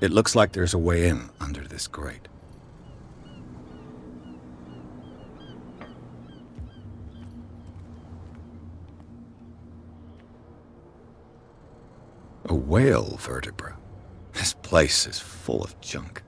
It looks like there's a way in under this grate. A whale vertebra. This place is full of junk.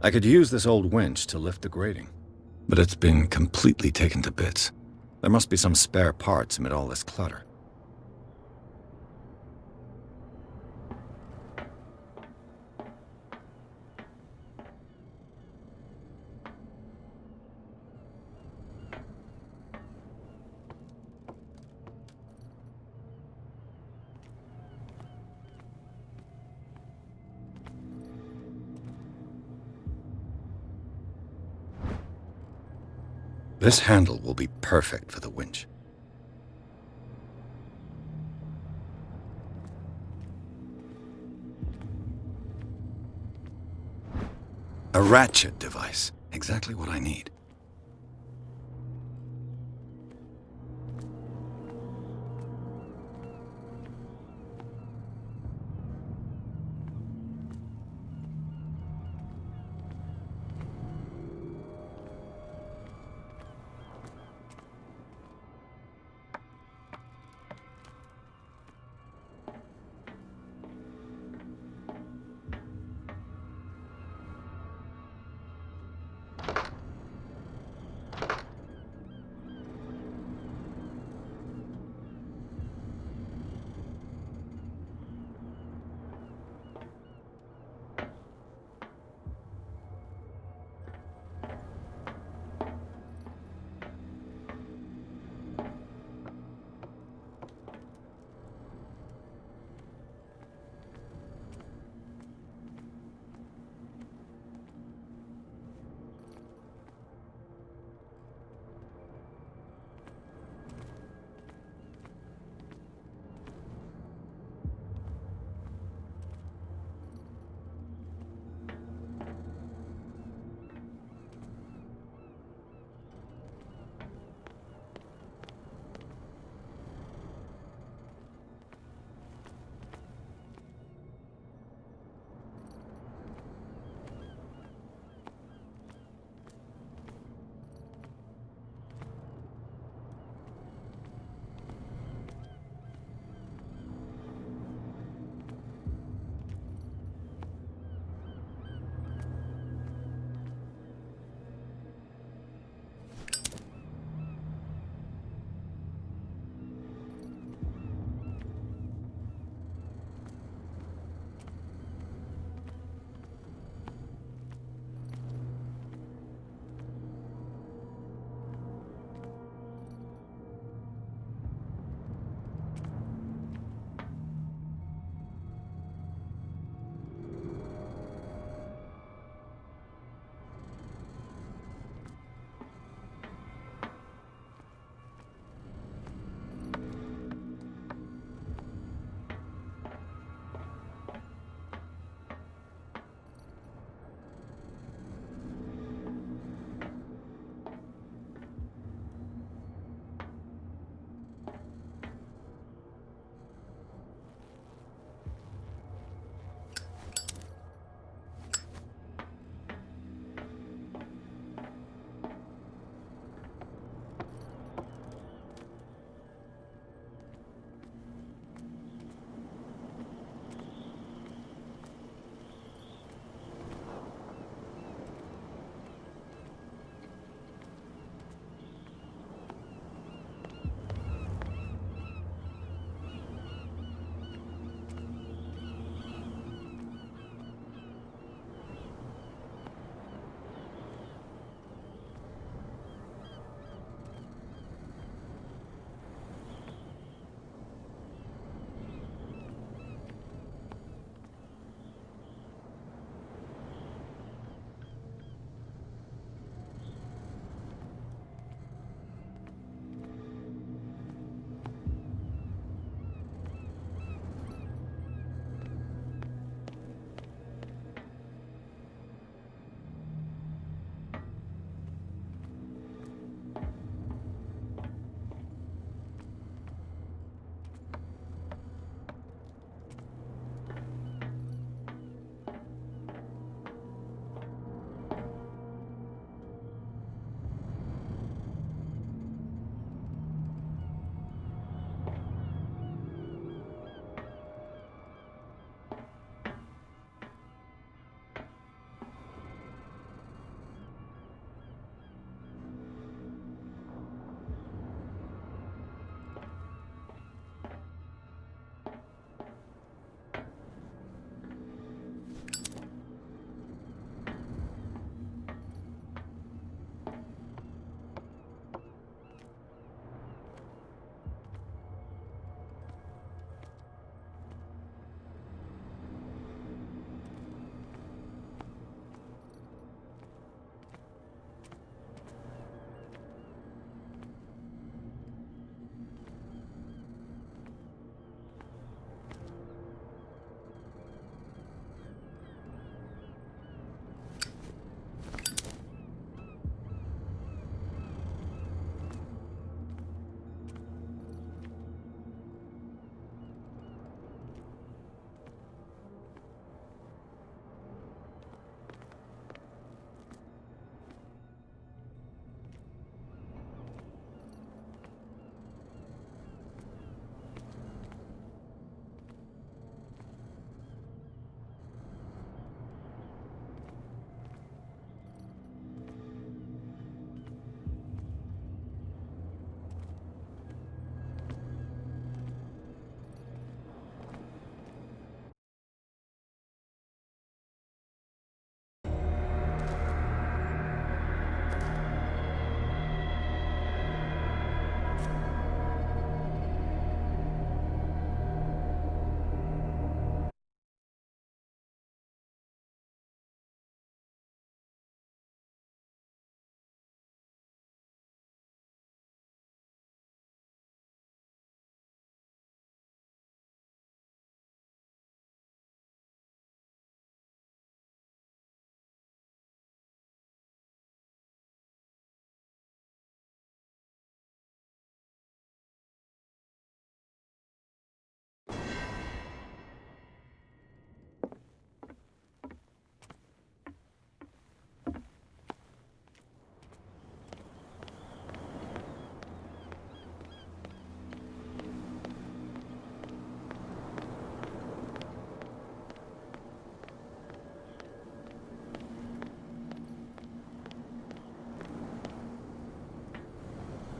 I could use this old winch to lift the grating, but it's been completely taken to bits. There must be some spare parts amid all this clutter. This handle will be perfect for the winch. A ratchet device. Exactly what I need.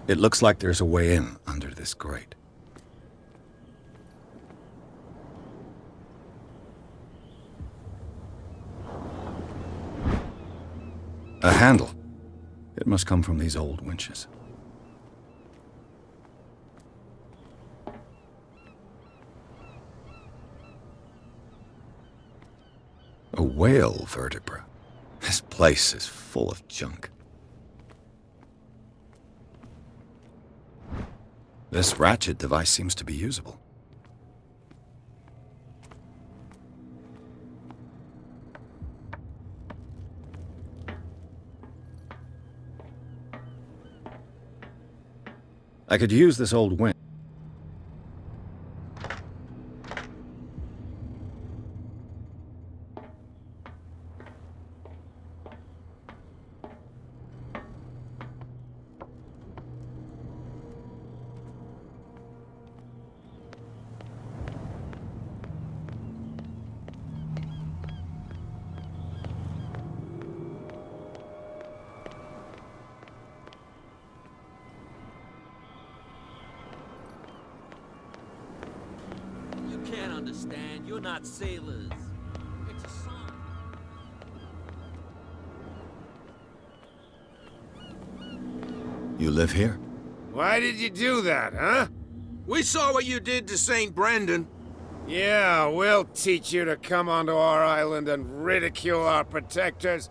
It looks like there's a way in under this grate. A handle. It must come from these old winches. A whale vertebra. This place is full of junk. This ratchet device seems to be usable. I could use this old winch. Understand, you're not sailors. It's a song. You live here? Why did you do that, huh? We saw what you did to St. Brendan. Yeah, we'll teach you to come onto our island and ridicule our protectors.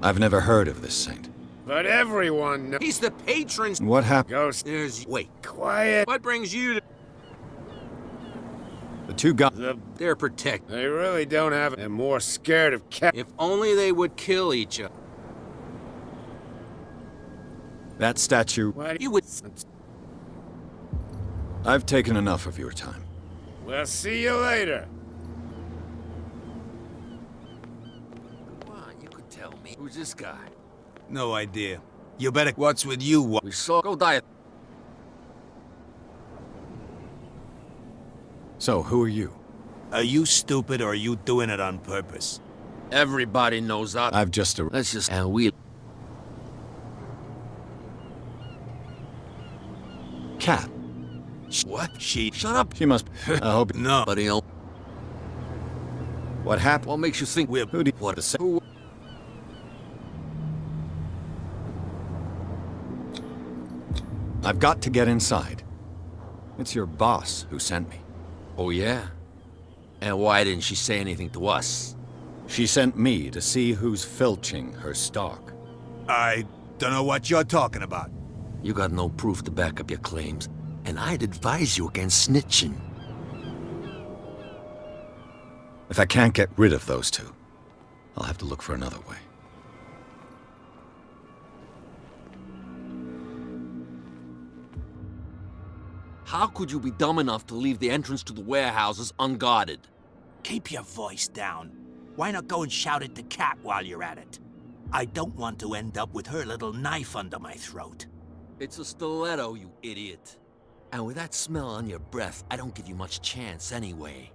I've never heard of this saint. But everyone knows. He's the patron. What happened? Ghost. Wait. Quiet. What brings you to... The two guys. They're protected. They really don't have it. They're more scared of cat. If only they would kill each other. That statue. What? You would... I've taken enough of your time. We'll see you later. Come on, you could tell me. Who's this guy? No idea. You better... What's with you? We saw... Go die. So, who are you? Are you stupid or are you doing it on purpose? Everybody knows that. I've just Let's just... And we... Cat. What? She... Shut up. She must... I hope... No. Buddy, you know, What happened? what makes you think we're... Who do you... What? The sa- Who? I've got to get inside. It's your boss who sent me. Oh, yeah? And why didn't she say anything to us? She sent me to see who's filching her stock. I don't know what you're talking about. You got no proof to back up your claims, and I'd advise you against snitching. If I can't get rid of those two, I'll have to look for another way. How could you be dumb enough to leave the entrance to the warehouses unguarded? Keep your voice down. Why not go and shout at the cat while you're at it? I don't want to end up with her little knife under my throat. It's a stiletto, you idiot. And with that smell on your breath, I don't give you much chance anyway.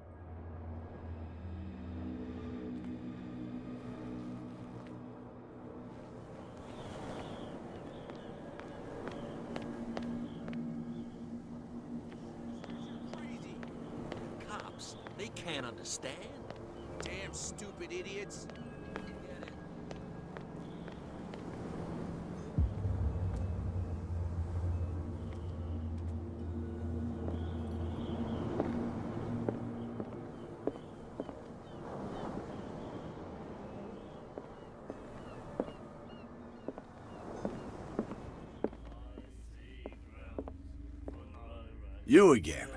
Cops, they can't understand. Damn stupid idiots. You again.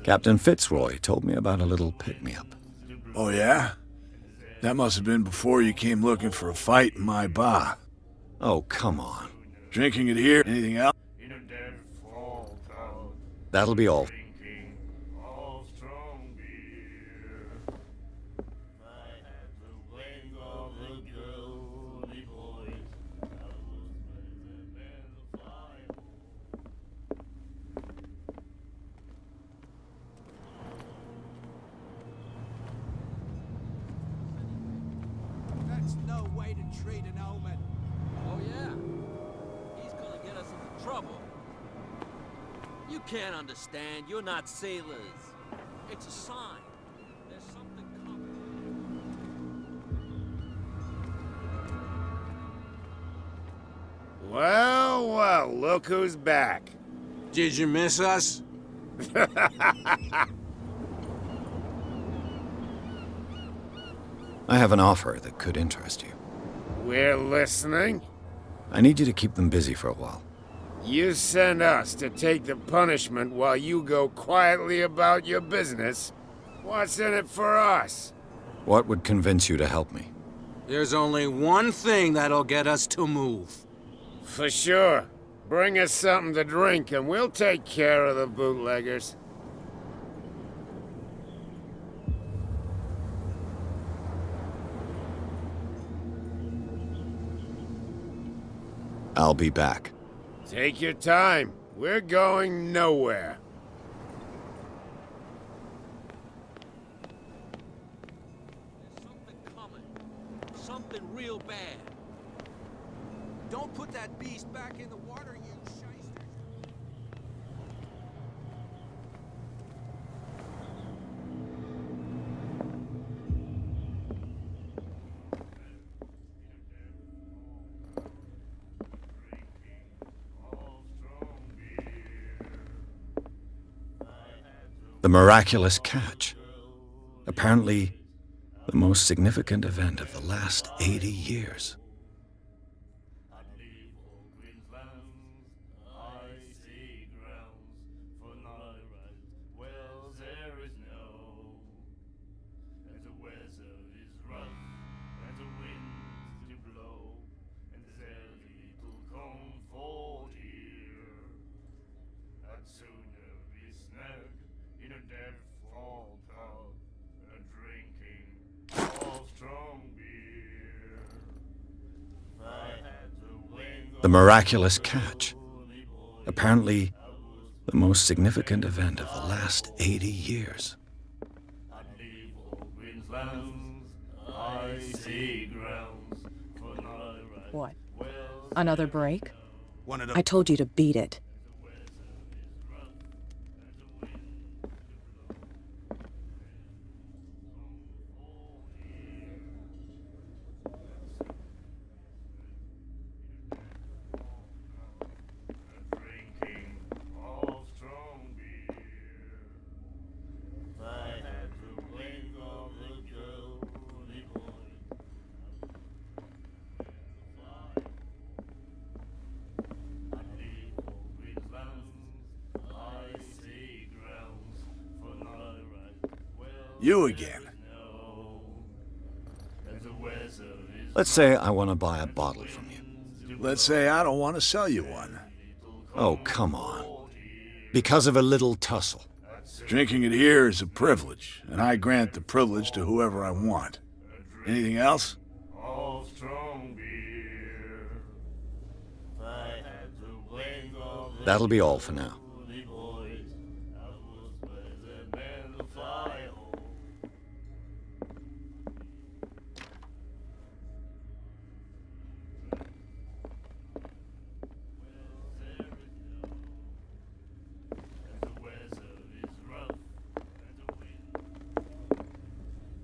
Captain Fitzroy told me about a little pick-me-up. Oh, yeah? That must have been before you came looking for a fight in my bar. Oh, come on. Drinking it here? Anything else? That'll be all. That's no way trade an omen. Oh yeah? He's gonna get us into trouble. You can't understand. You're not sailors. It's a sign. There's something coming. Well, well, look who's back. Did you miss us? I have an offer that could interest you. We're listening. I need you to keep them busy for a while. You send us to take the punishment while you go quietly about your business. What's in it for us? What would convince you to help me? There's only one thing that'll get us to move. For sure. Bring us something to drink and we'll take care of the bootleggers. I'll be back. Take your time. We're going nowhere. There's something coming. Something real bad. Don't put that beast back in the water, you shyster. The miraculous catch. Apparently, the most significant event of the last 80 years. The miraculous catch. Apparently, the most significant event of the last 80 years. What? Another break? One of I them. told you to beat it. You again. Let's say I want to buy a bottle from you. Let's say I don't want to sell you one. Oh, come on. Because of a little tussle. Drinking it here is a privilege, and I grant the privilege to whoever I want. Anything else? That'll be all for now.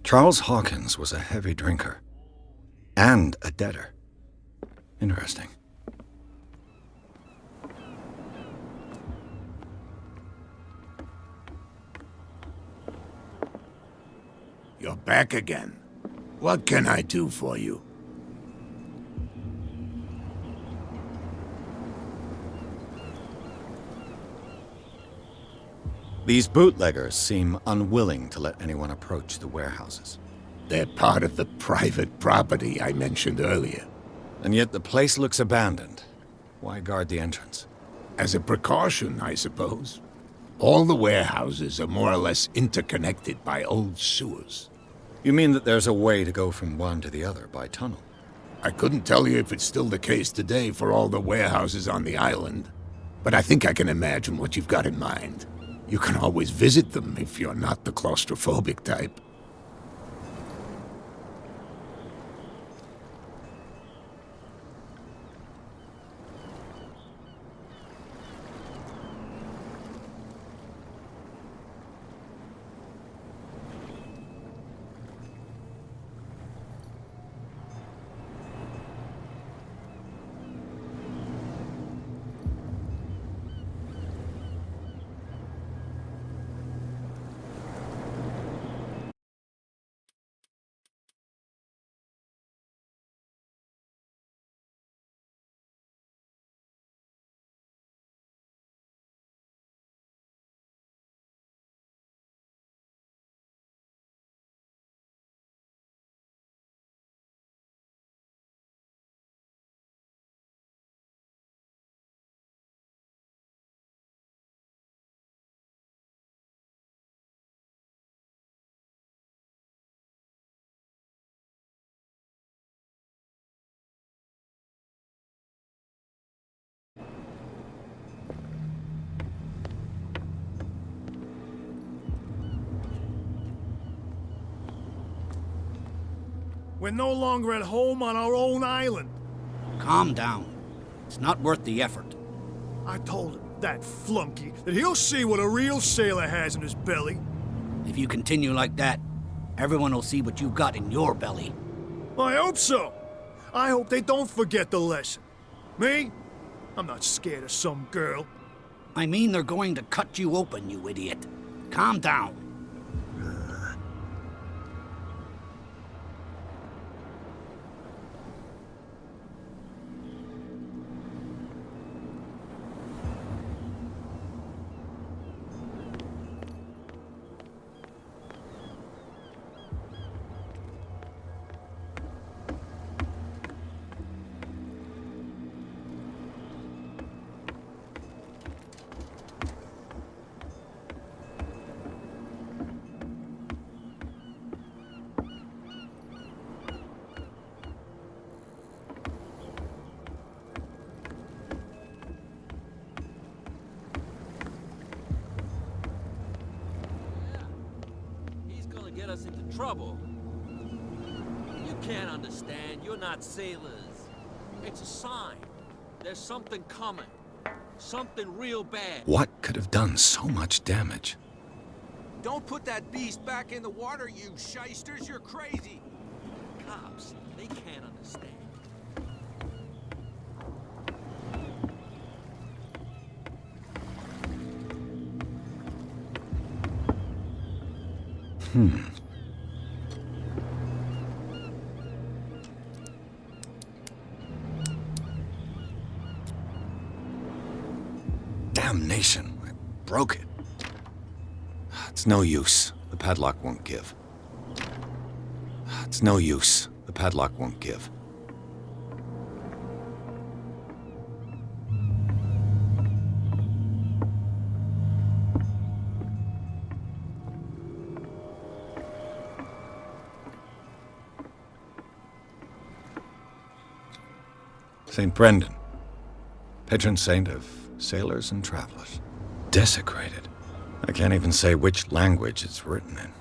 Charles Hawkins was a heavy drinker. And a debtor. Interesting. You're back again. What can I do for you? These bootleggers seem unwilling to let anyone approach the warehouses. They're part of the private property I mentioned earlier. And yet the place looks abandoned. Why guard the entrance? As a precaution, I suppose. All the warehouses are more or less interconnected by old sewers. You mean that there's a way to go from one to the other by tunnel? I couldn't tell you if it's still the case today for all the warehouses on the island, but I think I can imagine what you've got in mind. You can always visit them if you're not the claustrophobic type. We're no longer at home on our own island. Calm down. It's not worth the effort. I told him, that flunky, that he'll see what a real sailor has in his belly. If you continue like that, everyone will see what you've got in your belly. I hope so. I hope they don't forget the lesson. Me? I'm not scared of some girl. I mean they're going to cut you open, you idiot. Calm down. Get us into trouble. You can't understand. You're not sailors. It's a sign. There's something coming. Something real bad. What could have done so much damage? Don't put that beast back in the water, you shysters. You're crazy. Cops, they can't understand. Damnation, I broke it. It's no use. The padlock won't give. It's no use. The padlock won't give. St. Brendan, patron saint of sailors and travelers. Desecrated. I can't even say which language it's written in.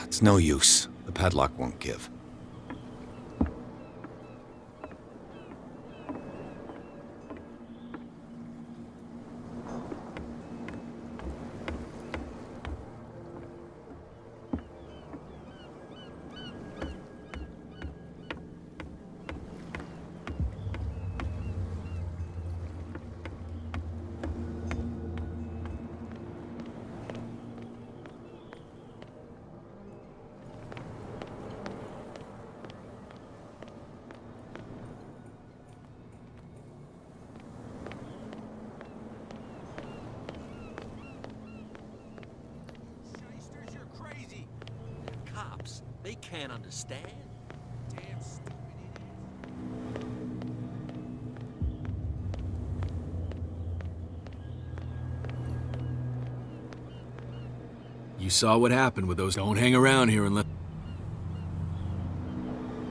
It's no use. The padlock won't give. They can't understand. Damn stupid idiot. You saw what happened with those. Don't hang around here and let...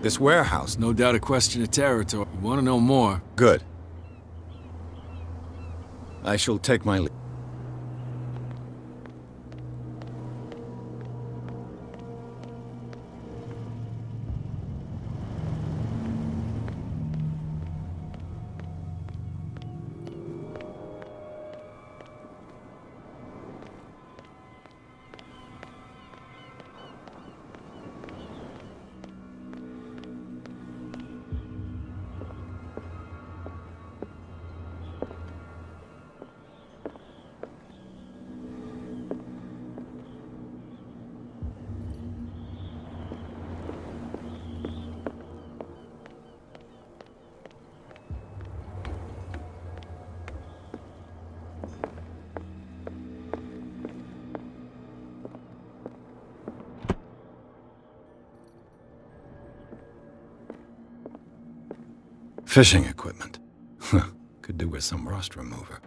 This warehouse. No doubt a question of territory. You want to know more? Good. I shall take my leave. Fishing equipment. Could do with some rust remover.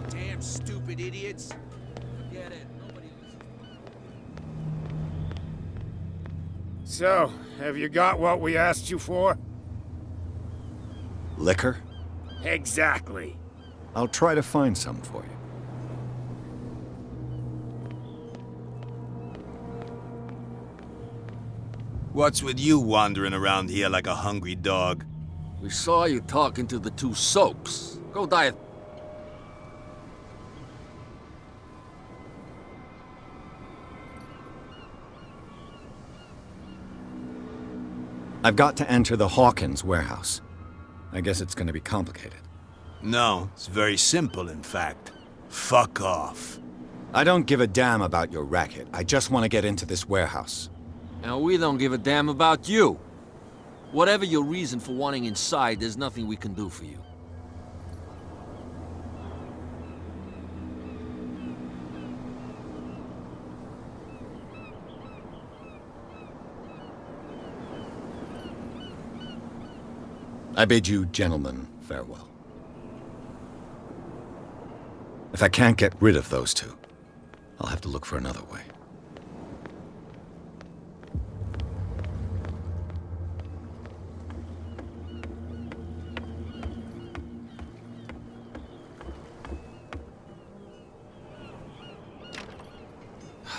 Damn stupid idiots. Forget it. Nobody listens. So, have you got what we asked you for? Liquor? Exactly. I'll try to find some for you. What's with you wandering around here like a hungry dog? We saw you talking to the two soaks. Go diet. I've got to enter the Hawkins warehouse. I guess it's gonna be complicated. No, it's very simple, in fact. Fuck off. I don't give a damn about your racket. I just want to get into this warehouse. And we don't give a damn about you. Whatever your reason for wanting inside, there's nothing we can do for you. I bid you gentlemen farewell. If I can't get rid of those two, I'll have to look for another way.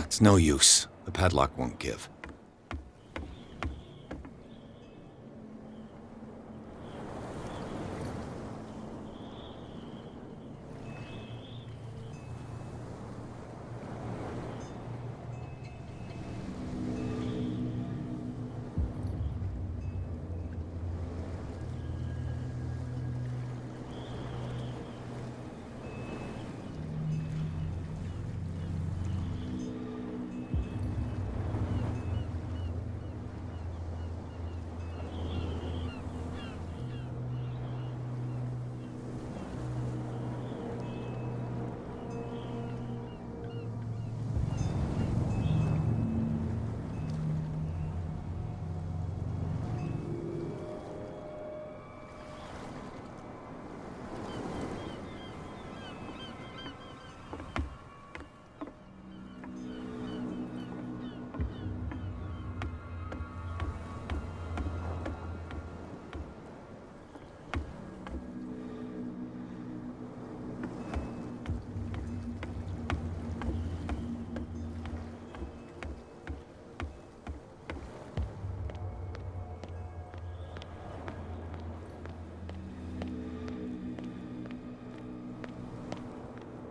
It's no use. The padlock won't give.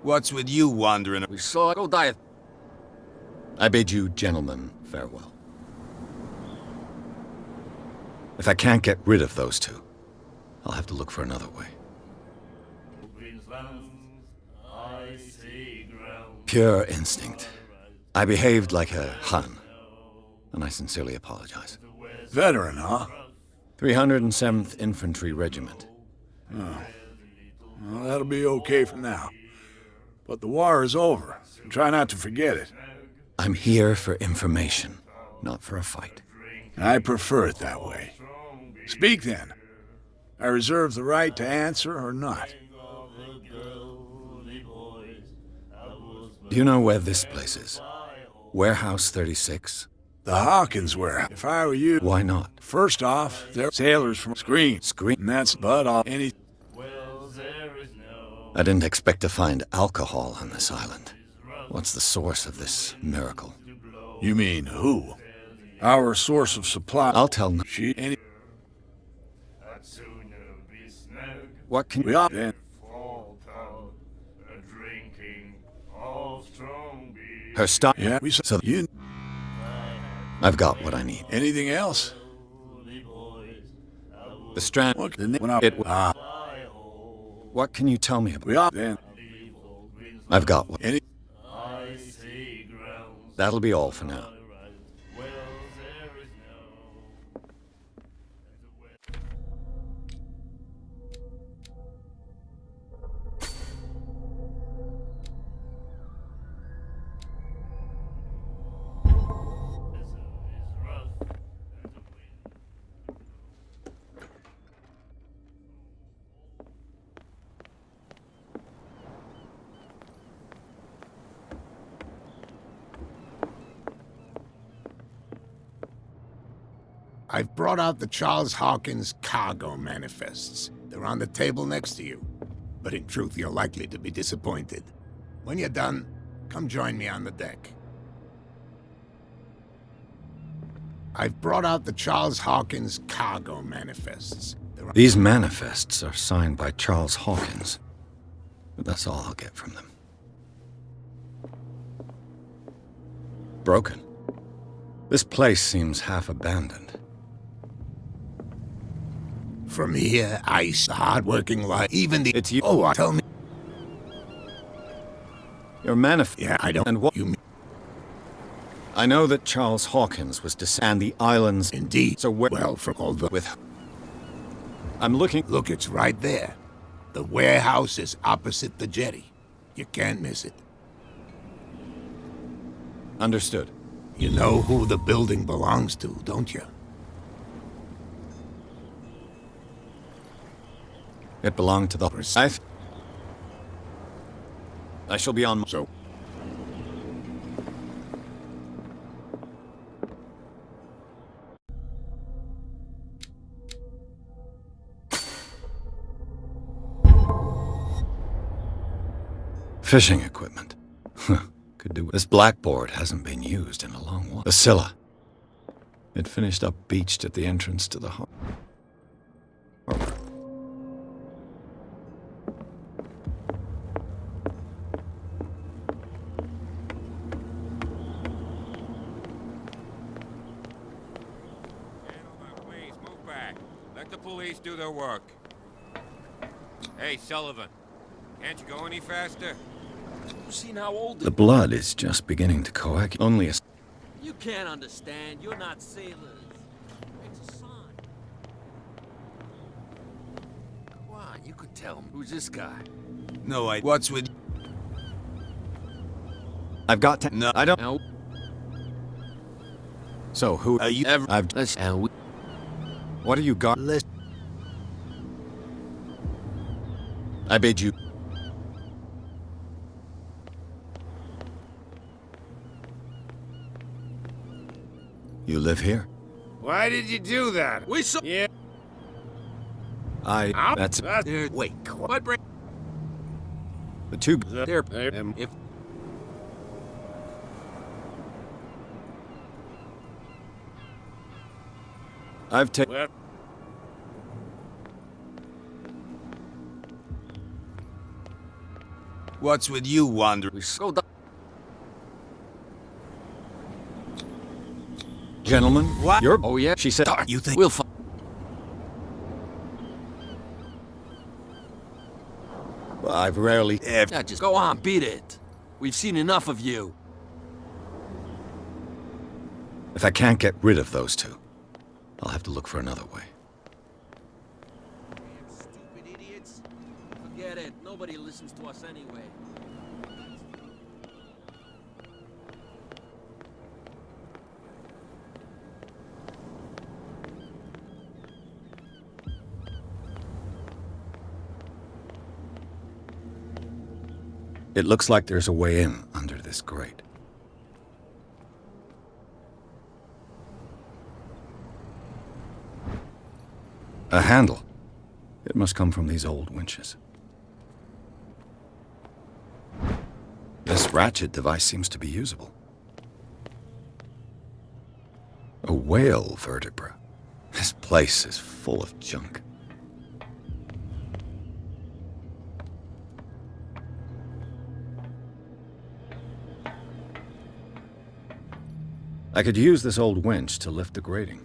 What's with you wandering? We saw. Go diet. I bid you gentlemen farewell. If I can't get rid of those two, I'll have to look for another way. Pure instinct. I behaved like a Hun, and I sincerely apologize. Veteran, huh? 307th Infantry Regiment. Oh. Well, that'll be okay for now. But the war is over. Try not to forget it. I'm here for information, not for a fight. I prefer it that way. Speak then. I reserve the right to answer or not. Do you know where this place is? Warehouse 36? The Hawkins warehouse. If I were you... Why not? First off, they're sailors from Screen. And that's but all any... I didn't expect to find alcohol on this island. What's the source of this miracle? You mean who? Our source of supply. I'll tell no. Any... What can we all then? Her style. Yeah, we saw you. I've got what I need. Anything else? The strand. What? Ah, What can you tell me about? we are then. I've got what. Any? That'll be all for now. I've brought out the Charles Hawkins cargo manifests. They're on the table next to you. But in truth, you're likely to be disappointed. When you're done, come join me on the deck. I've brought out the Charles Hawkins cargo manifests. These manifests are signed by Charles Hawkins. But that's all I'll get from them. Broken. This place seems half abandoned. From here, ice, the hard-working life, even the... It's you. Oh, tell me... Your manifest... Yeah, I don't... And what... You mean... I know that Charles Hawkins was to and the islands... Indeed. So where... Well, from all the... With... I'm looking... Look, it's right there. The warehouse is opposite the jetty. You can't miss it. Understood. You know who the building belongs to, don't you? It belonged to the... I shall be on... So... Fishing equipment. Could do... This blackboard hasn't been used in a long while. The Scylla. It finished up beached at the entrance to the harbor. Let the police do their work. Hey, Sullivan. Can't you go any faster? You've seen how old The blood is just beginning to coagulate. Only a... You can't understand. You're not sailors. It's a sign. Come on, you could tell me. Who's this guy? No, what's with... I've got to... No. I don't... Now, So, who... Are you... I've... What do you got? Listen. I bid you... You live here? Why did you do that? we saw... Yeah. That's... Wait, What break? The two... There. If... I've taken... Well, what's with you, Wanderer? We so down. Gentlemen, What? You're... Oh, yeah? She said... You think... We'll find... I've rarely... Yeah, just go on, beat it. We've seen enough of you. If I can't get rid of those two, I'll have to look for another way. Damn stupid idiots. Forget it. Nobody listens to us anyway. It looks like there's a way in under this grate. A handle. It must come from these old winches. This ratchet device seems to be usable. A whale vertebra. This place is full of junk. I could use this old winch to lift the grating.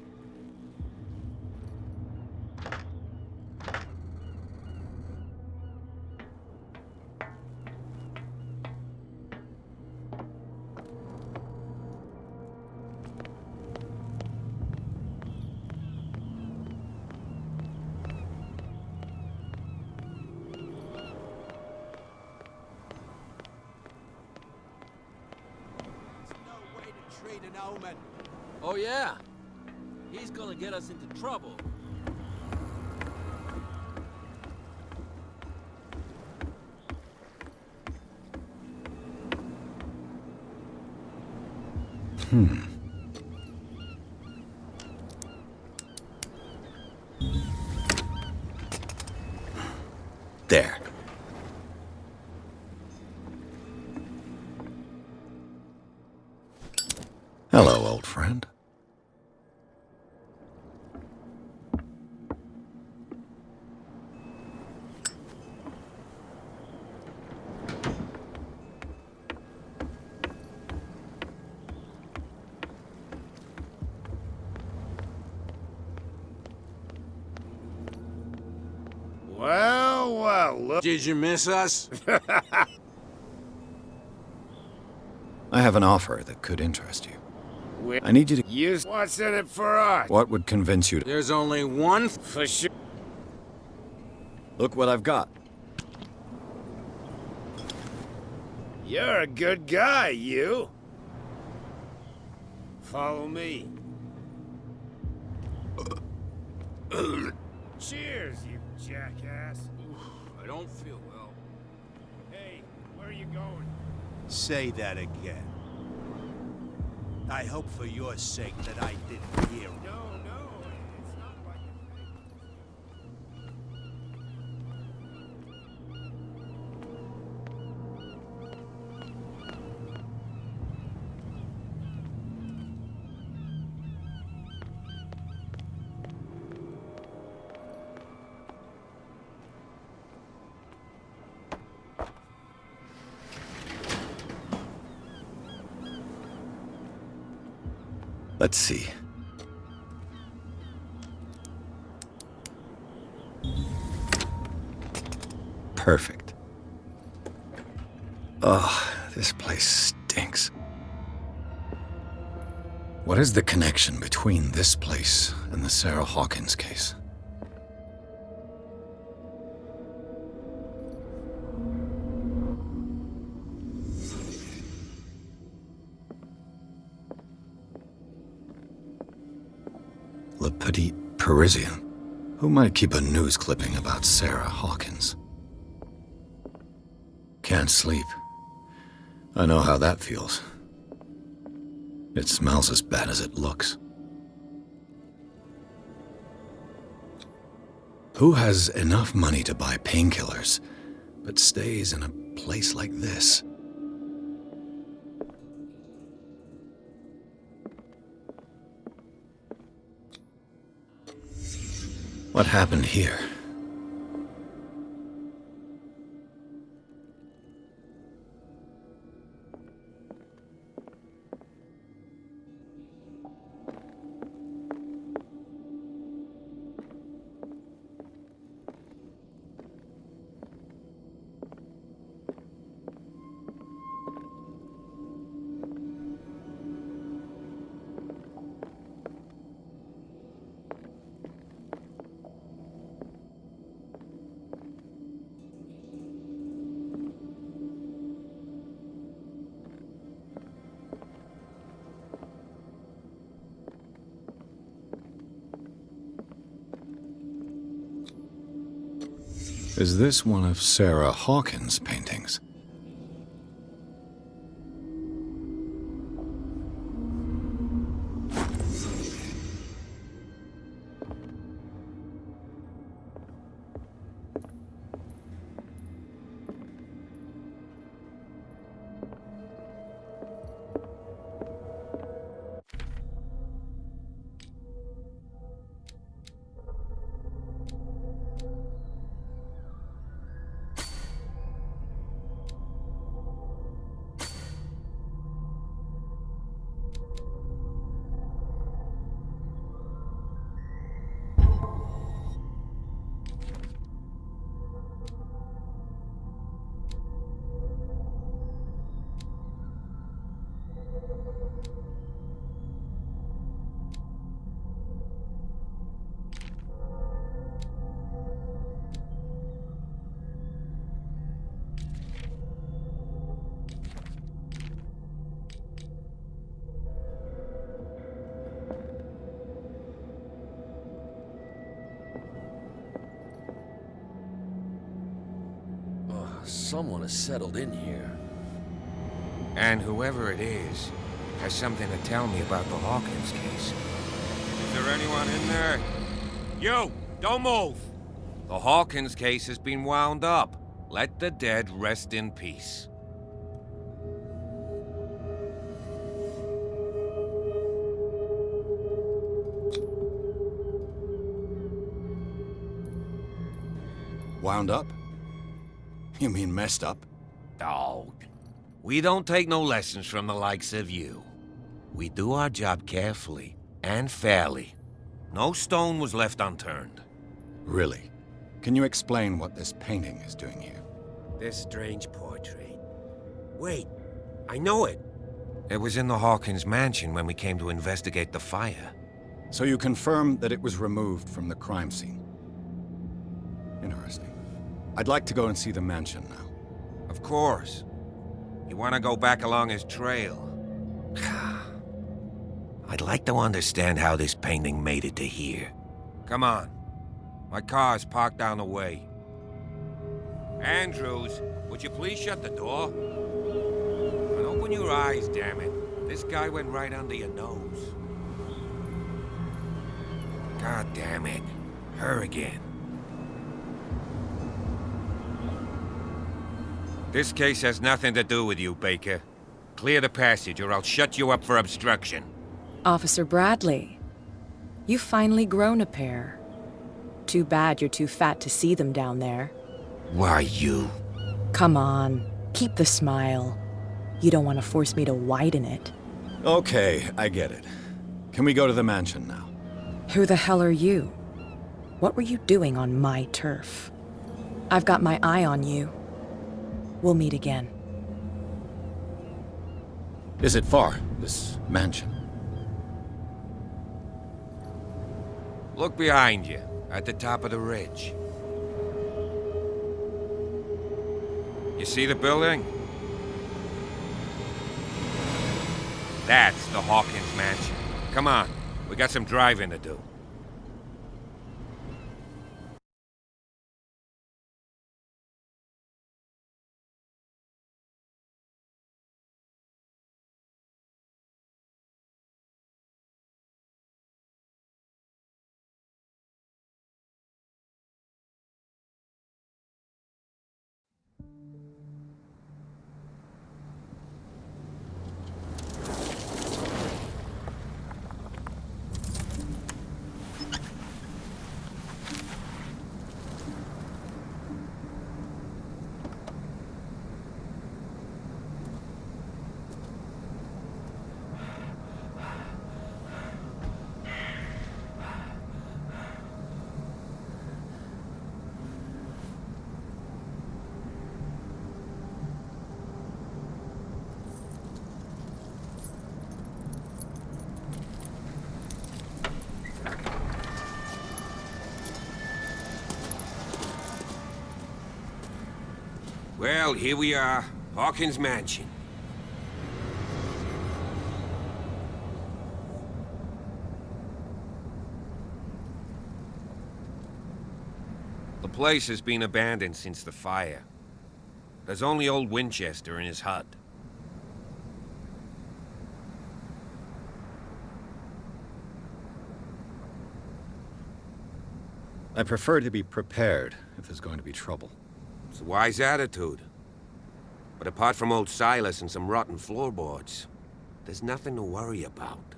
Oh yeah, he's gonna get us into trouble. There. Hello, old friend. Well, look. Did you miss us? I have an offer that could interest you. I need you to use what's in it for us. What would convince you to... There's only one For sure. Look what I've got. You're a good guy, you. Follow me. Cheers, you jackass. I don't feel well. Hey, where are you going? Say that again. I hope for your sake that I didn't hear it. No, it's not like you think. Let's see. Perfect. Ugh, this place stinks. What is the connection between this place and the Sarah Hawkins case? Le Petit Parisien. Who might keep a news clipping about Sarah Hawkins? Can't sleep. I know how that feels. It smells as bad as it looks. Who has enough money to buy painkillers, but stays in a place like this? What happened here? Is this one of Sarah Hawkins' paintings? Someone has settled in here. And whoever it is has something to tell me about the Hawkins case. Is there anyone in there? You! Don't move! The Hawkins case has been wound up. Let the dead rest in peace. Wound up? You mean messed up? Dog. We don't take no lessons from the likes of you. We do our job carefully and fairly. No stone was left unturned. Really? Can you explain what this painting is doing here? This strange portrait. Wait, I know it. It was in the Hawkins mansion when we came to investigate the fire. So you confirm that it was removed from the crime scene? Interesting. I'd like to go and see the mansion now. Of course. You want to go back along his trail? I'd like to understand how this painting made it to here. Come on. My car's parked down the way. Andrews, would you please shut the door? And open your eyes, damn it. This guy went right under your nose. God damn it. Her again. This case has nothing to do with you, Baker. Clear the passage or I'll shut you up for obstruction. Officer Bradley, you've finally grown a pair. Too bad you're too fat to see them down there. Why, you? Come on, keep the smile. You don't want to force me to widen it. Okay, I get it. Can we go to the mansion now? Who the hell are you? What were you doing on my turf? I've got my eye on you. We'll meet again. Is it far, this mansion? Look behind you, at the top of the ridge. You see the building? That's the Hawkins mansion. Come on, we got some driving to do. Well, here we are, Hawkins Mansion. The place has been abandoned since the fire. There's only old Winchester in his hut. I prefer to be prepared if there's going to be trouble. It's a wise attitude. But apart from old Silas and some rotten floorboards, there's nothing to worry about.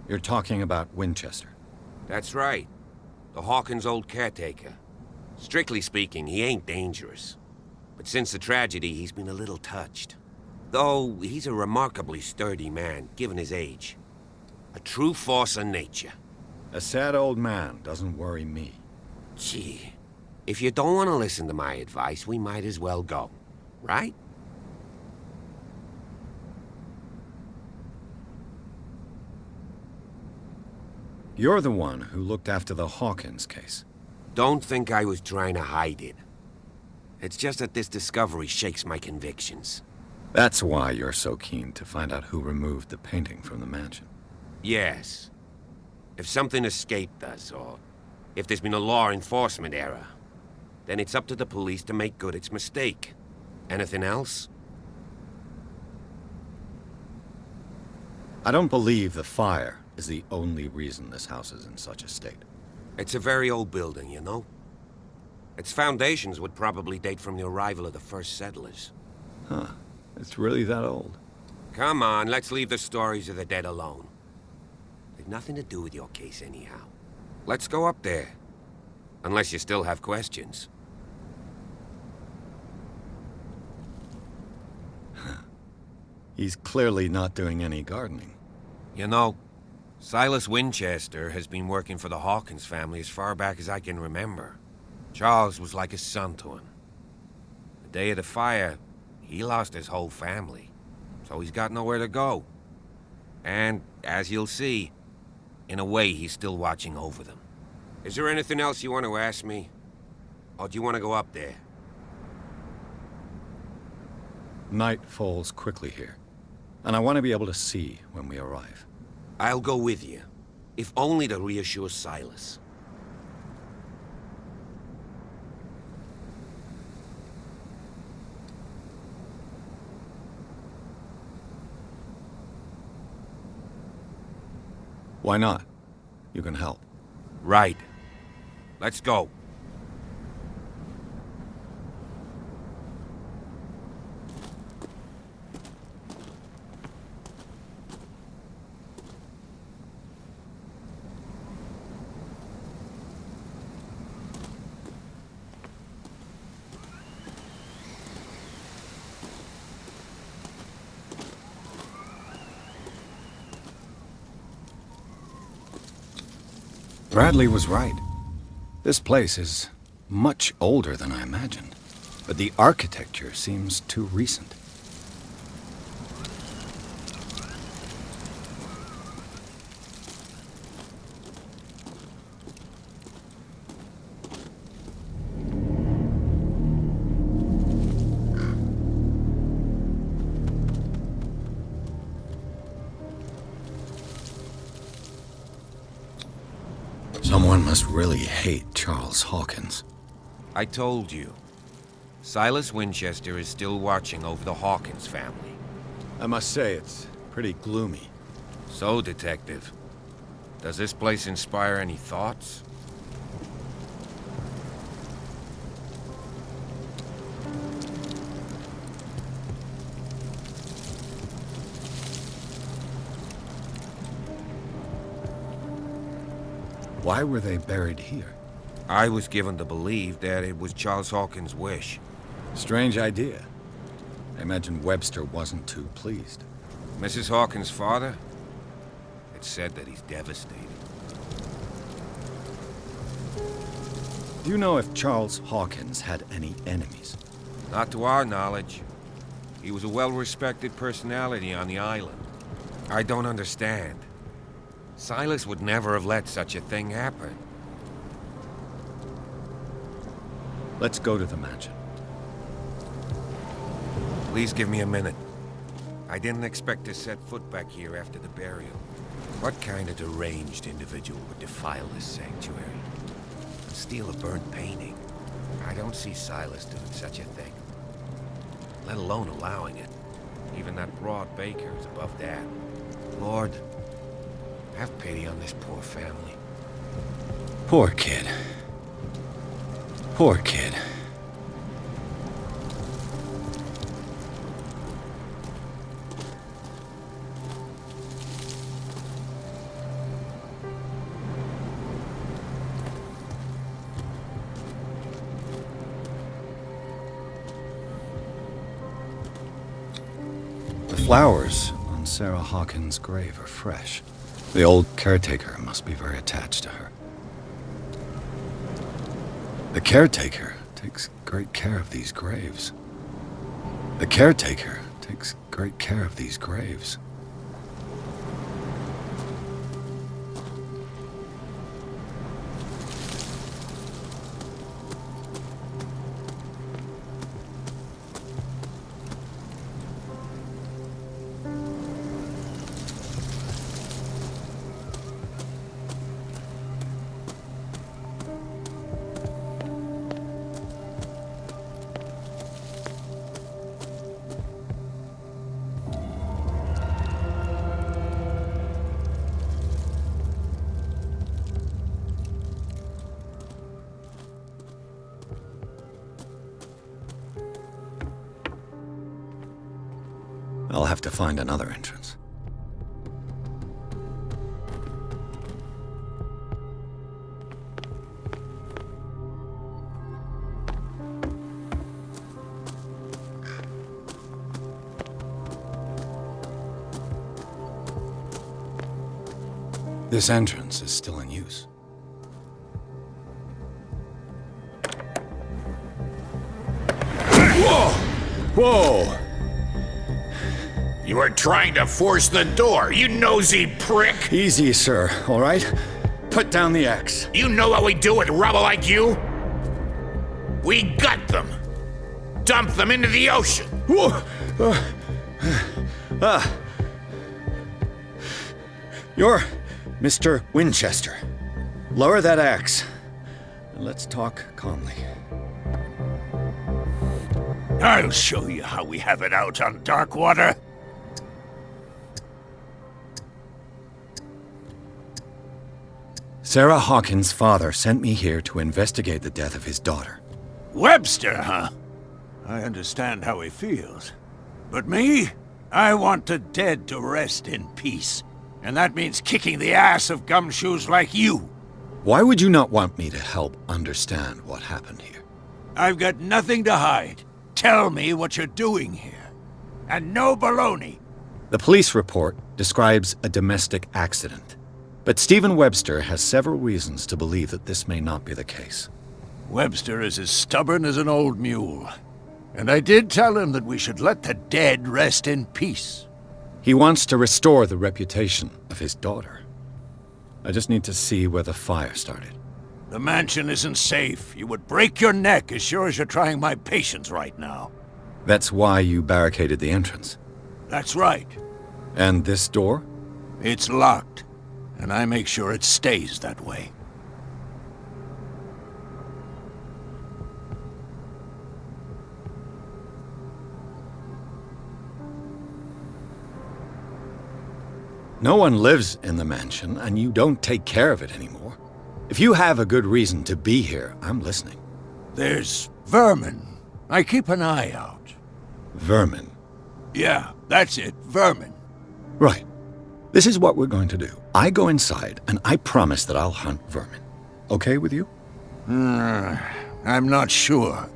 You're talking about Winchester? That's right. The Hawkins' old caretaker. Strictly speaking, he ain't dangerous. But since the tragedy, he's been a little touched. Though, he's a remarkably sturdy man, given his age. A true force of nature. A sad old man doesn't worry me. Gee, if you don't want to listen to my advice, we might as well go. Right? You're the one who looked after the Hawkins case. Don't think I was trying to hide it. It's just that this discovery shakes my convictions. That's why you're so keen to find out who removed the painting from the mansion. Yes. If something escaped us, or if there's been a law enforcement error, then it's up to the police to make good its mistake. Anything else? I don't believe the fire is the only reason this house is in such a state. It's a very old building, you know? Its foundations would probably date from the arrival of the first settlers. Huh. It's really that old. Come on, let's leave the stories of the dead alone. They've nothing to do with your case anyhow. Let's go up there. Unless you still have questions. He's clearly not doing any gardening. You know, Silas Winchester has been working for the Hawkins family as far back as I can remember. Charles was like a son to him. The day of the fire, he lost his whole family, so he's got nowhere to go. And, as you'll see, in a way he's still watching over them. Is there anything else you want to ask me? Or do you want to go up there? Night falls quickly here, and I want to be able to see when we arrive. I'll go with you, if only to reassure Silas. Why not? You can help. Right. Let's go. Bradley was right. This place is much older than I imagined, but the architecture seems too recent. Someone must really hate Charles Hawkins. I told you. Silas Winchester is still watching over the Hawkins family. I must say, it's pretty gloomy. So, Detective, does this place inspire any thoughts? Why were they buried here? I was given to believe that it was Charles Hawkins' wish. Strange idea. I imagine Webster wasn't too pleased. Mrs. Hawkins' father? It's said that he's devastated. Do you know if Charles Hawkins had any enemies? Not to our knowledge. He was a well-respected personality on the island. I don't understand. Silas would never have let such a thing happen. Let's go to the mansion. Please give me a minute. I didn't expect to set foot back here after the burial. What kind of deranged individual would defile this sanctuary? And steal a burnt painting? I don't see Silas doing such a thing. Let alone allowing it. Even that broad baker is above that. Lord, have pity on this poor family. Poor kid. Poor kid. The flowers on Sarah Hawkins' grave are fresh. The old caretaker must be very attached to her. The caretaker takes great care of these graves. The caretaker takes great care of these graves. I'll have to find another entrance. This entrance is still in use. Whoa! Whoa! You were trying to force the door, you nosy prick! Easy, sir, all right? Put down the axe. You know what we do with rubble like you? We gut them. Dump them into the ocean. Whoa! You're Mr. Winchester. Lower that axe. And let's talk calmly. I'll show you how we have it out on dark water. Sarah Hawkins' father sent me here to investigate the death of his daughter. Webster, huh? I understand how he feels. But me? I want the dead to rest in peace. And that means kicking the ass of gumshoes like you. Why would you not want me to help understand what happened here? I've got nothing to hide. Tell me what you're doing here. And no baloney. The police report describes a domestic accident. But Stephen Webster has several reasons to believe that this may not be the case. Webster is as stubborn as an old mule. And I did tell him that we should let the dead rest in peace. He wants to restore the reputation of his daughter. I just need to see where the fire started. The mansion isn't safe. You would break your neck as sure as you're trying my patience right now. That's why you barricaded the entrance. That's right. And this door? It's locked. And I make sure it stays that way. No one lives in the mansion, and you don't take care of it anymore. If you have a good reason to be here, I'm listening. There's vermin. I keep an eye out. Vermin? Yeah, that's it, vermin. Right. This is what we're going to do. I go inside, and I promise that I'll hunt vermin. Okay with you? I'm not sure.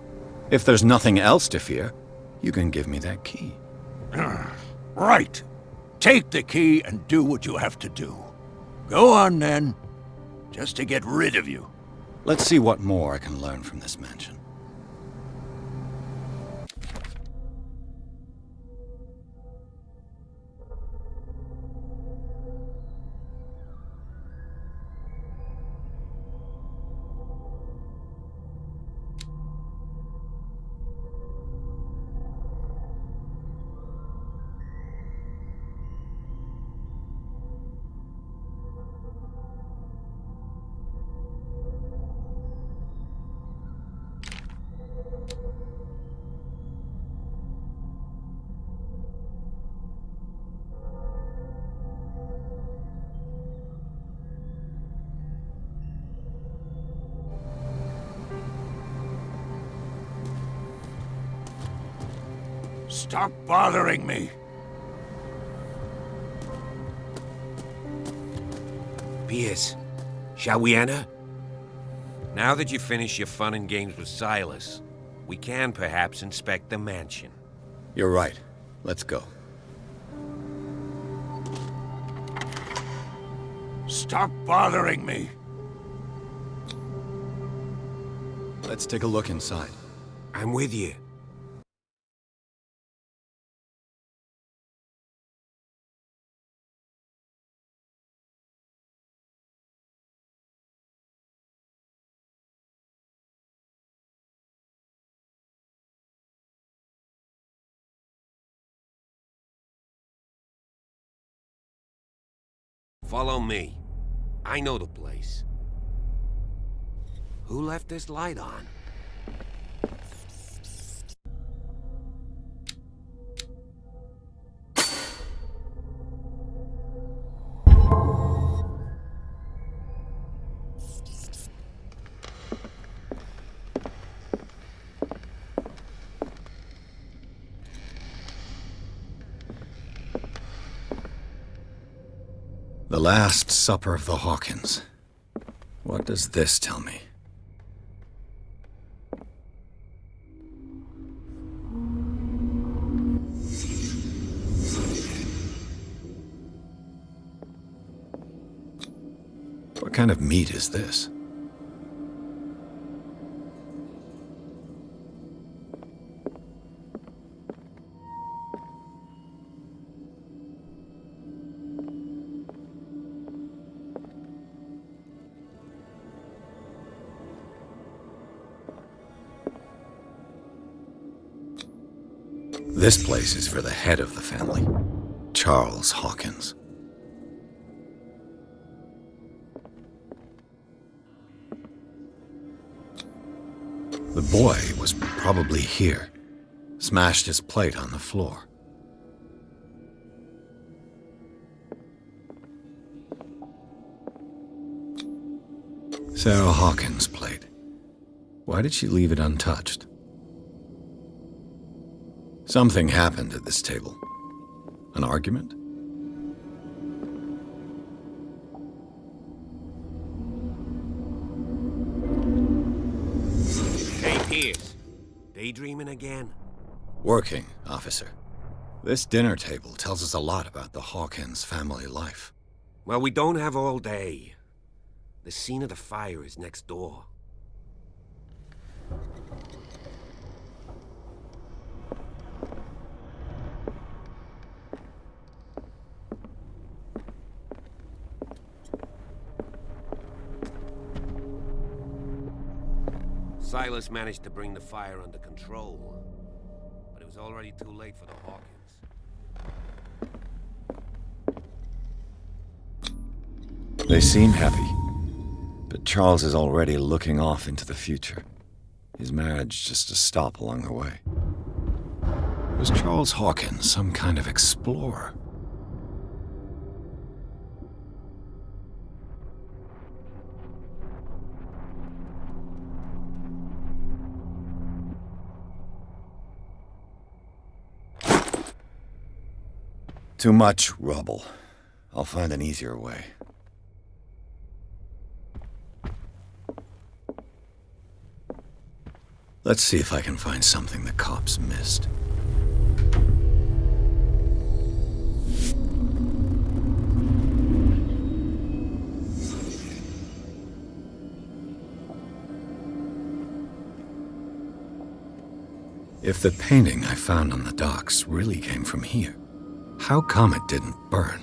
If there's nothing else to fear, you can give me that key. Right. Take the key and do what you have to do. Go on, then. Just to get rid of you. Let's see what more I can learn from this mansion. Stop bothering me. Pierce, shall we enter? Now that you've finished your fun and games with Silas, we can perhaps inspect the mansion. You're right. Let's go. Stop bothering me. Let's take a look inside. I'm with you. Follow me. I know the place. Who left this light on? The Last Supper of the Hawkins. What does this tell me? What kind of meat is this? This place is for the head of the family, Charles Hawkins. The boy was probably here, smashed his plate on the floor. Sarah Hawkins' plate. Why did she leave it untouched? Something happened at this table. An argument? Hey, Pierce. Daydreaming again? Working, officer. This dinner table tells us a lot about the Hawkins family life. Well, we don't have all day. The scene of the fire is next door. Silas managed to bring the fire under control, but it was already too late for the Hawkins. They seem happy, but Charles is already looking off into the future. His marriage just a stop along the way. Was Charles Hawkins some kind of explorer? Too much rubble. I'll find an easier way. Let's see if I can find something the cops missed. If the painting I found on the docks really came from here, how come it didn't burn?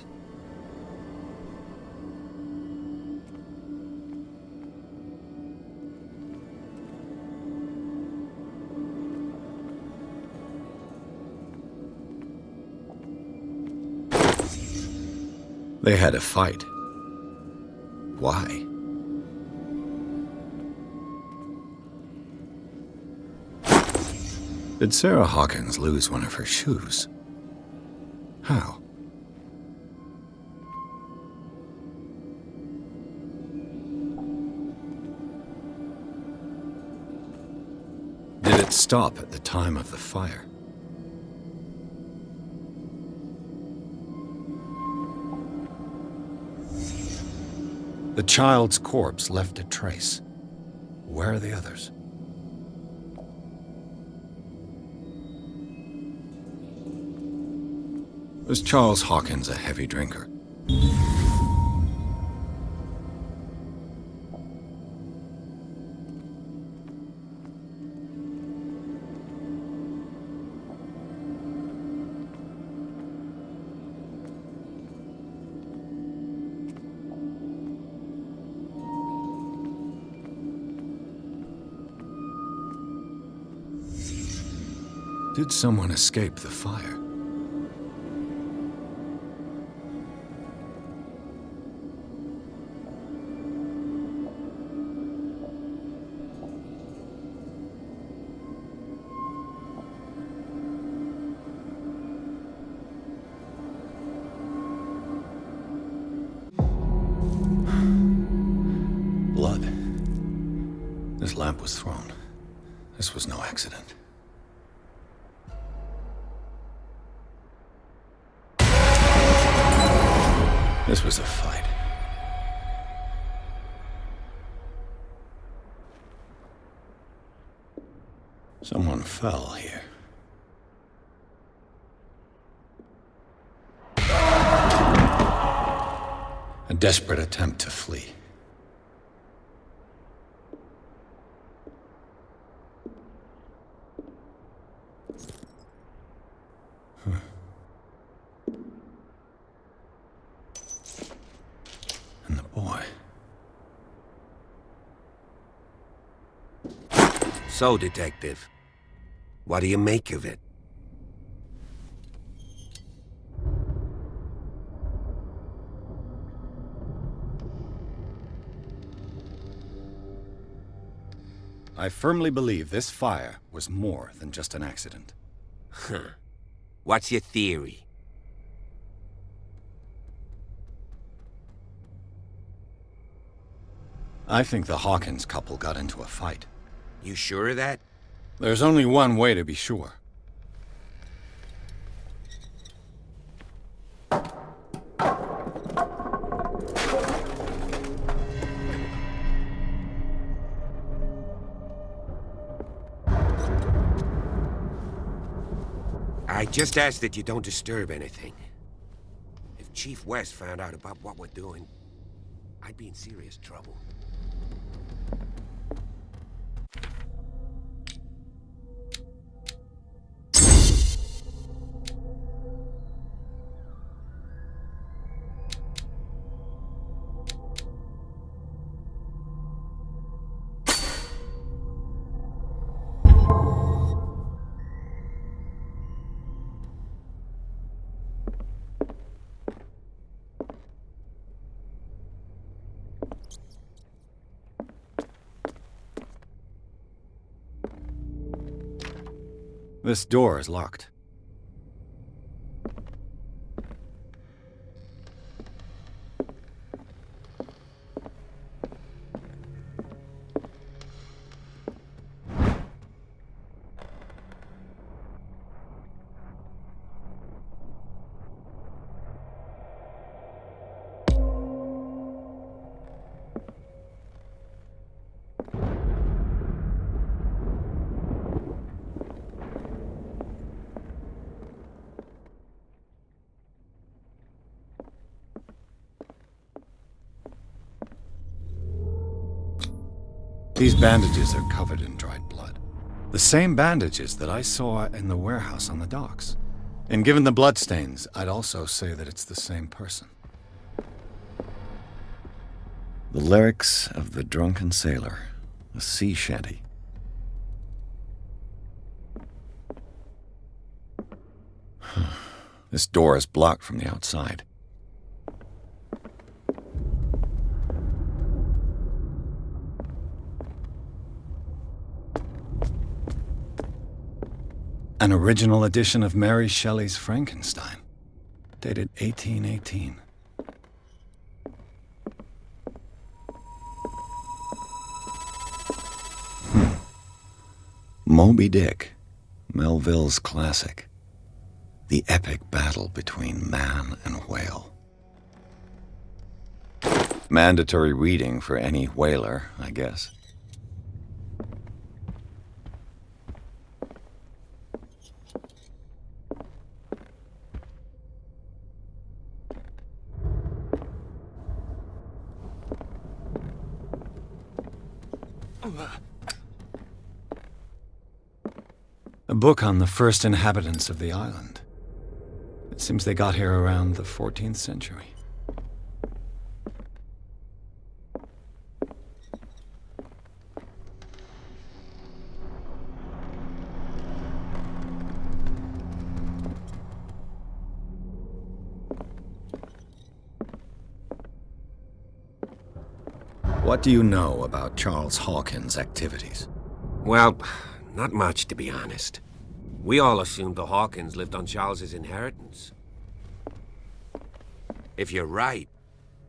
They had a fight. Why? Did Sarah Hawkins lose one of her shoes? How? Did it stop at the time of the fire? The child's corpse left a trace. Where are the others? Was Charles Hawkins a heavy drinker? Did someone escape the fire? Blood. This lamp was thrown. This was no accident. This was a fight. Someone fell here. A desperate attempt to flee. And the boy. So, Detective, what do you make of it? I firmly believe this fire was more than just an accident. Huh. What's your theory? I think the Hawkins couple got into a fight. You sure of that? There's only one way to be sure. I just ask that you don't disturb anything. If Chief West found out about what we're doing, I'd be in serious trouble. This door is locked. These bandages are covered in dried blood. The same bandages that I saw in the warehouse on the docks. And given the bloodstains, I'd also say that it's the same person. The lyrics of the drunken sailor, a sea shanty. This door is blocked from the outside. An original edition of Mary Shelley's Frankenstein, dated 1818. Moby Dick, Melville's classic. The epic battle between man and whale. Mandatory reading for any whaler, I guess. A book on the first inhabitants of the island. It seems they got here around the 14th century. What do you know about Charles Hawkins' activities? Well, not much, to be honest. We all assumed the Hawkins lived on Charles's inheritance. If you're right,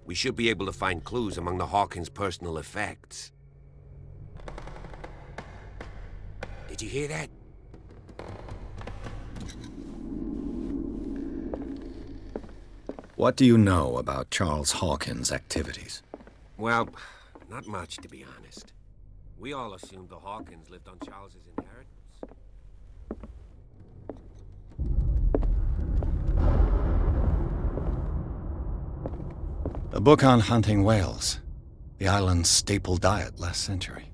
we should be able to find clues among the Hawkins' personal effects. Did you hear that? What do you know about Charles Hawkins' activities? Well, not much, to be honest. We all assumed the Hawkins lived on Charles's inheritance. A book on hunting whales, the island's staple diet last century.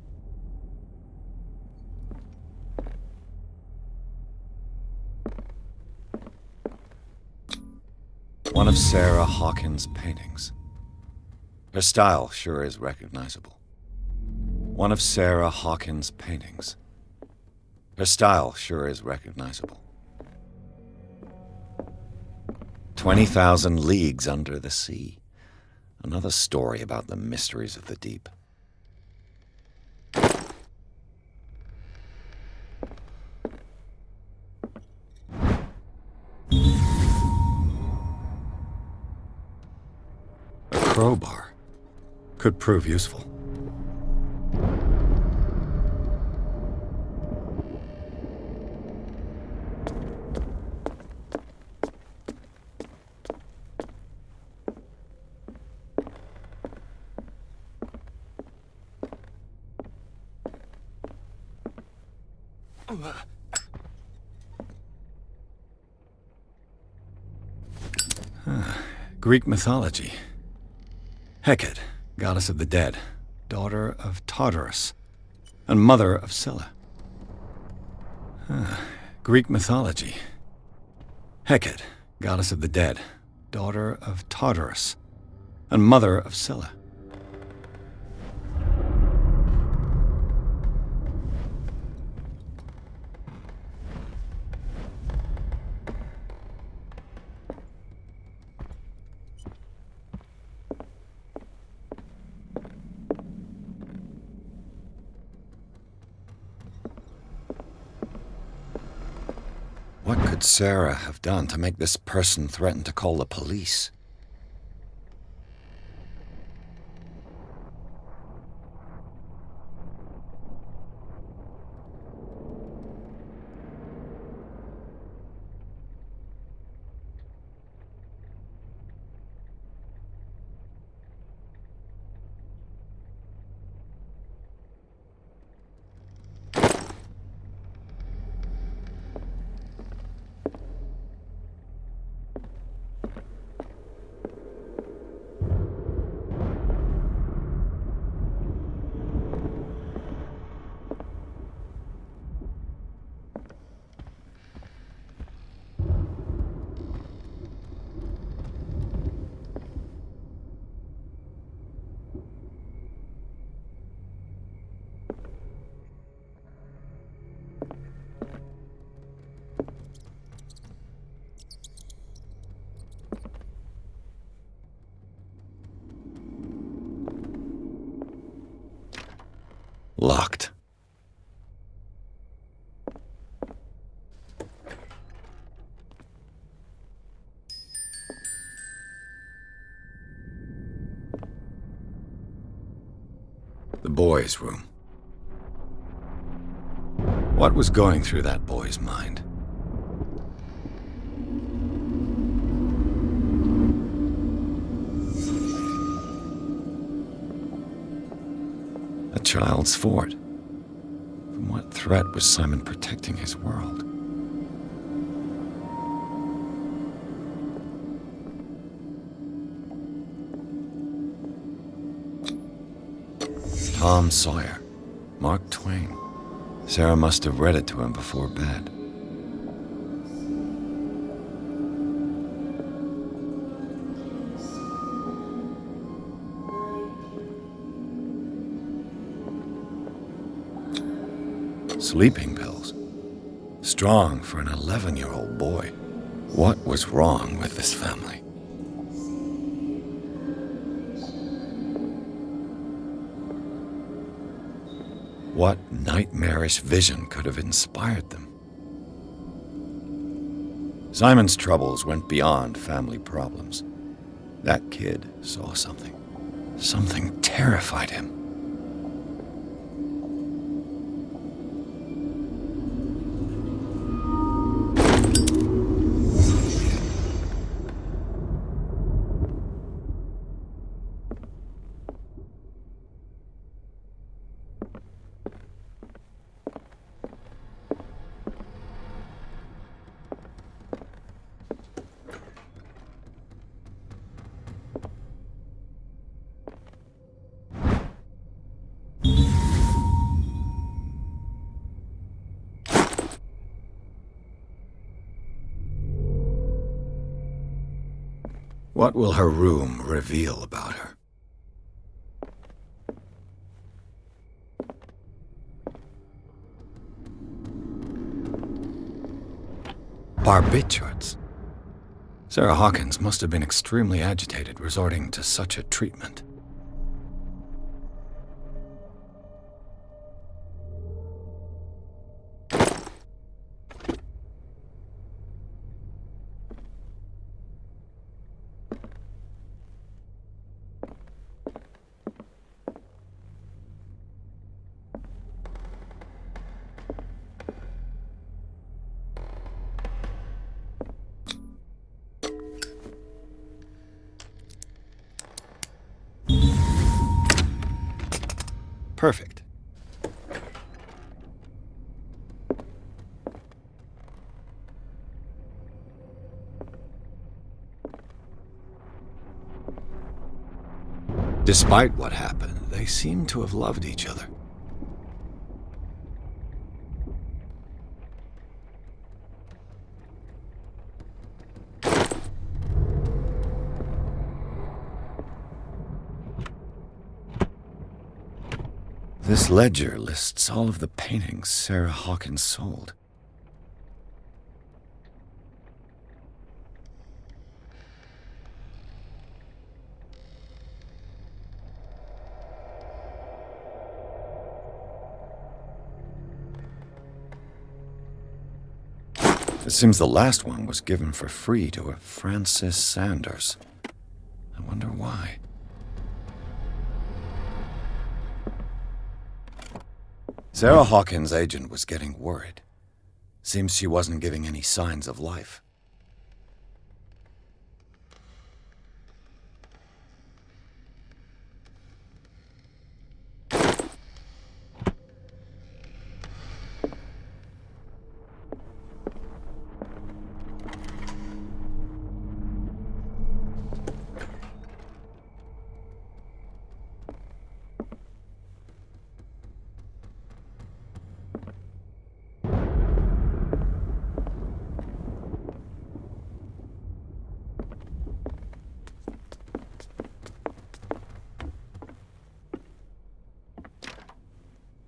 One of Sarah Hawkins' paintings. Her style sure is recognizable. One of Sarah Hawkins' paintings. Her style sure is recognizable. 20,000 Leagues Under the Sea. Another story about the mysteries of the deep. A crowbar could prove useful. Greek mythology. Hecate, goddess of the dead, daughter of Tartarus, and mother of Scylla. Greek mythology. Hecate, goddess of the dead, daughter of Tartarus, and mother of Scylla. What could Sarah have done to make this person threaten to call the police? Locked. The boy's room. What was going through that boy's mind? A child's fort. From what threat was Simon protecting his world? Tom Sawyer, Mark Twain. Sarah must have read it to him before bed. Sleeping pills. Strong for an 11-year-old boy. What was wrong with this family? What nightmarish vision could have inspired them? Simon's troubles went beyond family problems. That kid saw something. Something terrified him. What will her room reveal about her? Barbiturates. Sarah Hawkins must have been extremely agitated resorting to such a treatment. Perfect. Despite what happened, they seem to have loved each other. This ledger lists all of the paintings Sarah Hawkins sold. It seems the last one was given for free to a Francis Sanders. I wonder why. Sarah Hawkins' agent was getting worried. Seems she wasn't giving any signs of life.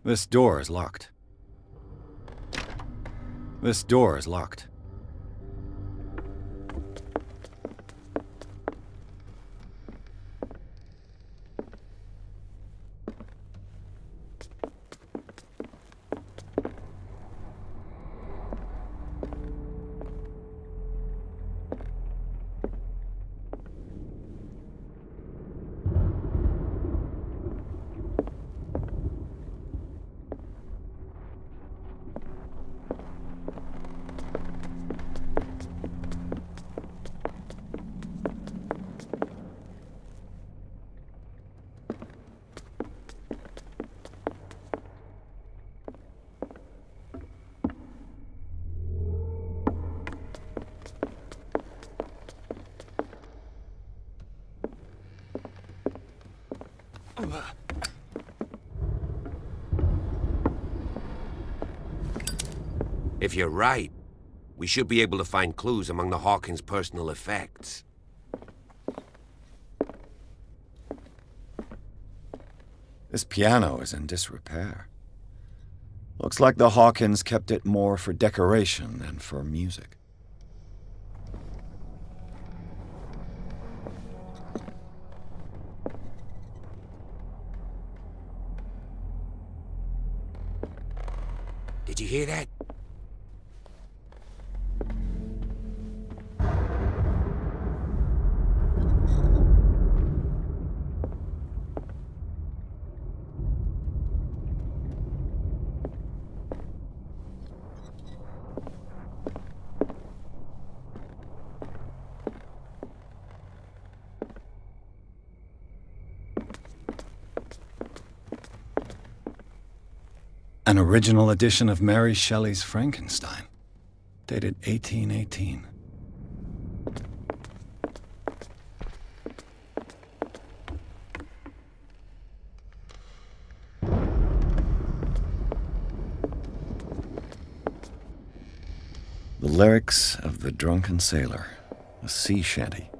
This door is locked. This door is locked. If you're right, we should be able to find clues among the Hawkins' personal effects. This piano is in disrepair. Looks like the Hawkins kept it more for decoration than for music. Did you hear that? An original edition of Mary Shelley's Frankenstein, dated 1818. The lyrics of The Drunken Sailor, a sea shanty.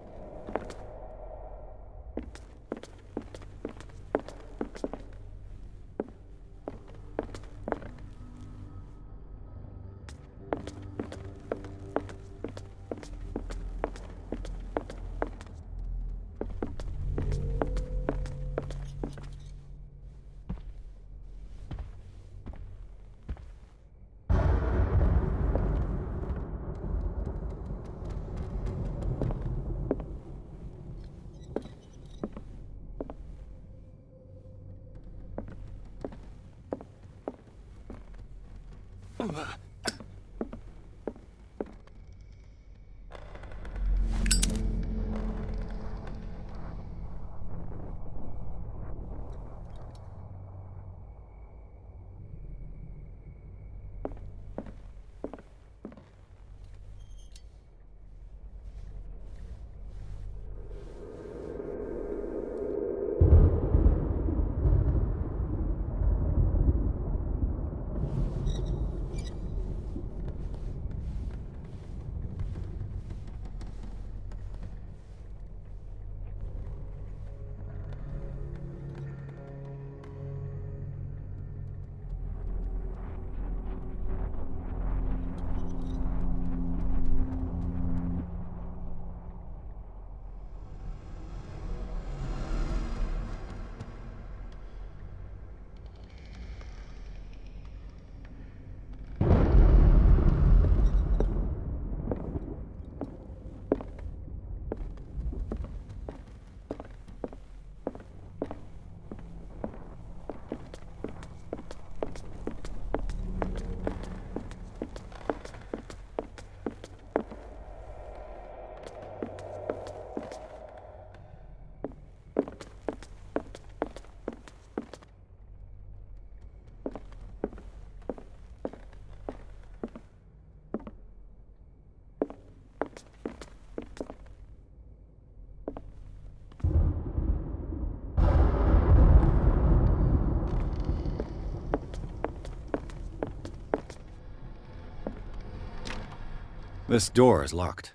This door is locked.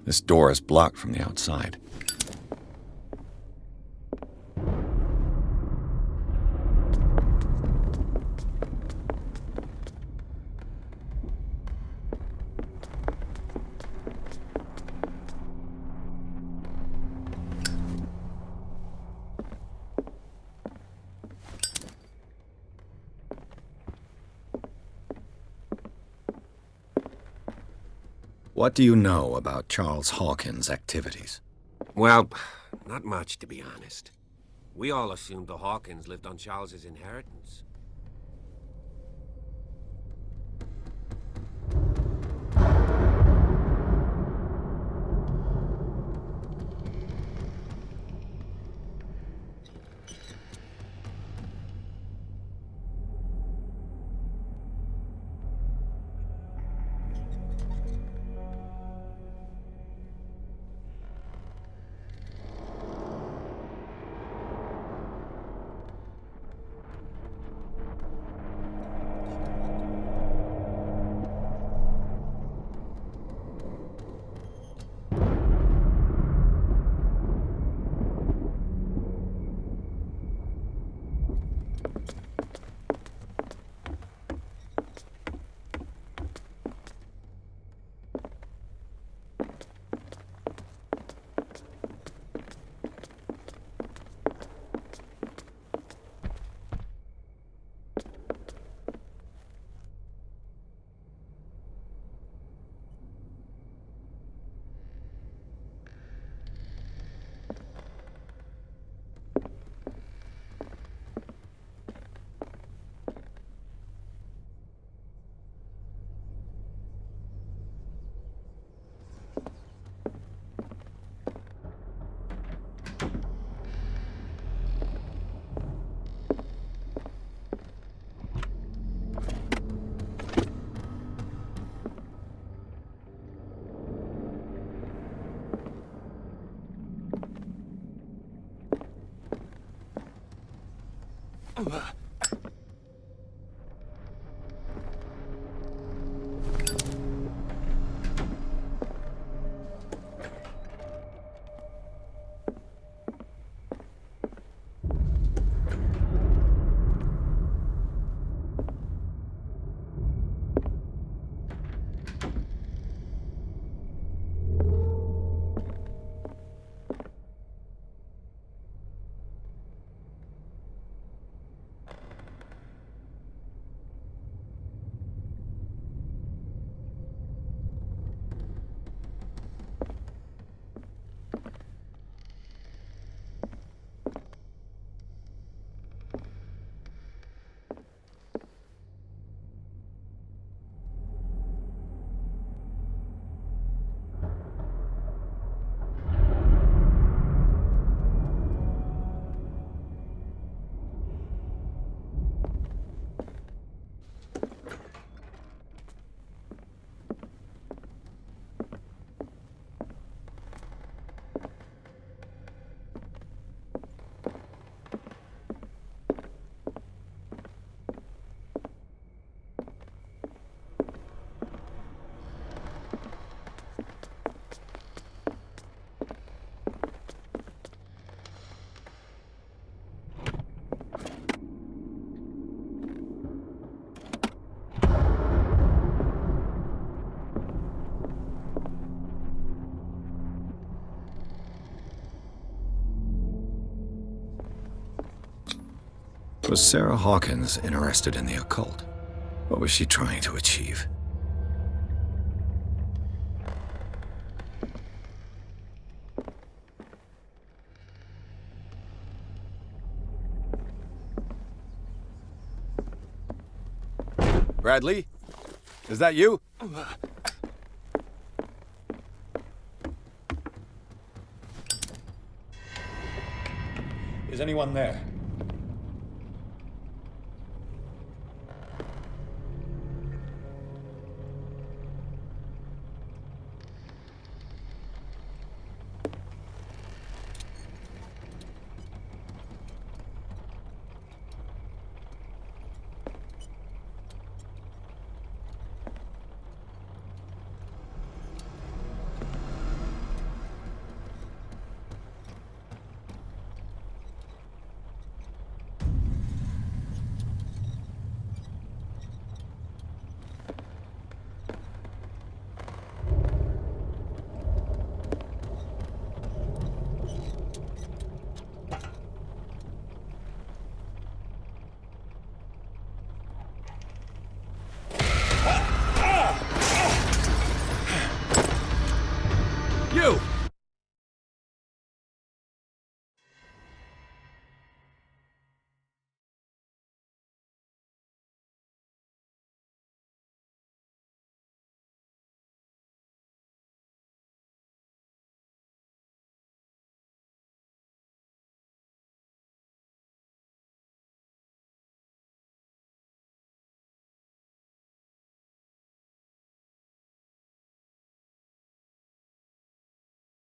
This door is blocked from the outside. What do you know about Charles Hawkins' activities? Well, not much, to be honest. We all assumed the Hawkins lived on Charles's inheritance. Was Sarah Hawkins interested in the occult? What was she trying to achieve? Bradley? Is that you? Is anyone there?